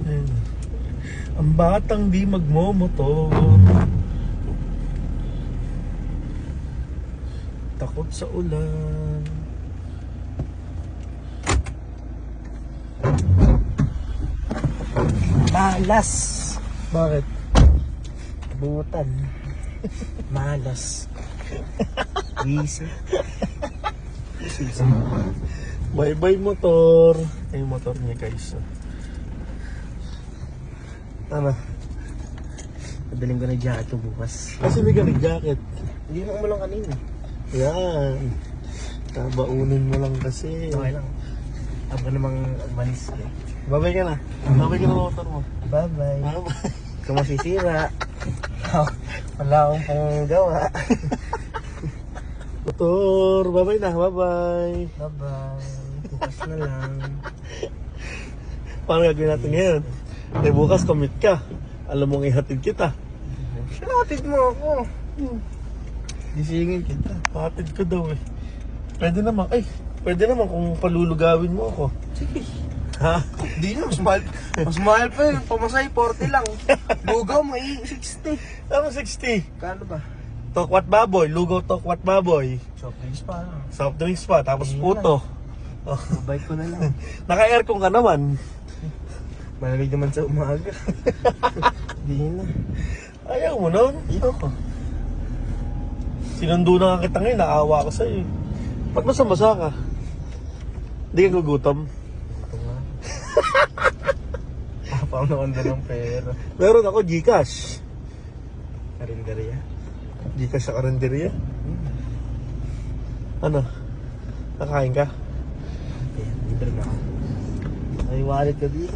Ayan. Ang batang di magmomotor. Takot sa ulan. Malas. Bakit? Butan. Malas. Easy. Bye-bye motor. Ito yung motor niya guys. Ano? Padaling ko na jacket ko bukas. Kasi may ganit jacket. Hindi na umulang kanina. Yan. Tabaunin mo lang kasi. Okay lang. Ako namang advance eh. Babay ka na. Babay ka na motor mo. Bye-bye. Bye-bye. Kung masisira. Wala akong panggawa. Motor. Babay na. Bye-bye. Bye-bye. Bukas na lang. Paano gagawin natin ngayon? Eh bukas commit ka. Alam mong ihatid kita. Sinatid mo ako. Gisingin kita. Hatid ko daw eh. Pwede naman. Ay, pwede naman kung palulugawin mo ako. Sige. Ha? Di na, mas mahal. Mas mahal pa yun. Pamasay, 40 lang. Bugaw, may 60. Ano 60? Kano ba? Tokwat baboy. Lugaw tokwat baboy. Soft drinks pa lang. Soft drinks pa. Tapos Ayun puto. Oh. Bike ko na lang. Naka-aircon ka naman. Malamig naman sa umaga. Di na. Ayaw mo nun? Ayoko. Sinundo na nga kita ngayon. Naawa ko sa'yo. Ba't basa-basa ka? Hindi ka gugutom? Ito nga. Papang naman doon ng pera. Meron ako Gcash. Karinderya. Gcash sa karinderya. Ano? Nakain ka? Ayan, libre na ako. May wallet ka dito.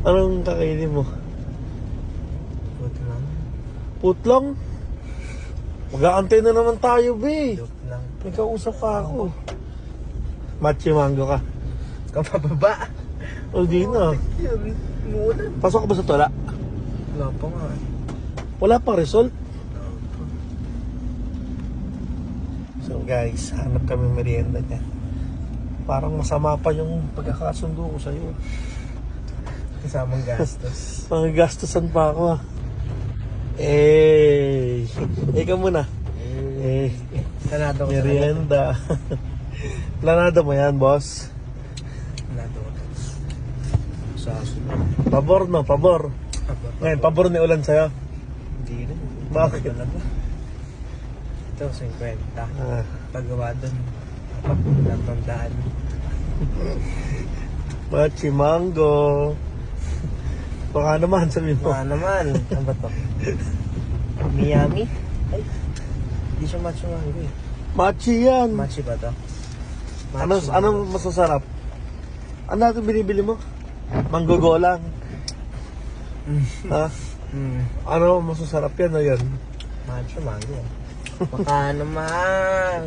Anong kakainin mo? Joke lang. Putlong? Mag-aantay na naman tayo, be. Joke lang. May kausap pa ako. Machi mango ka. Kapababa. O di na. Yun, umuulan. Pasok ka ba sa tula? Wala pa nga. Wala pang result. So guys, hanap kami merienda niya. Parang masama pa yung pagkakasundo ko sa'yo. Kasamang gastos. Pangagastosan pa ako ah. Eh, ikaw muna. Eh, Sanado ko sa merienda. Planado mo yan, boss. Sanado ko. Sa sunod. Pabor no, pabor. Ngayon, pabor ni ulan sa'yo. Hindi rin. Bakit? Talaga. Ito, 50. Ah, Paggawa doon. Natandaan. Machi mango. Baka naman, sabi mo. Baka naman. Ano ba to? Miami? Ay. Hindi siya macho mango eh. Machi yan. Machi ba to? Anong masasarap? Ano natin binibili mo? Manggogo lang. Ha? Ano masasarap yan o yan? Macho mango. Baka naman.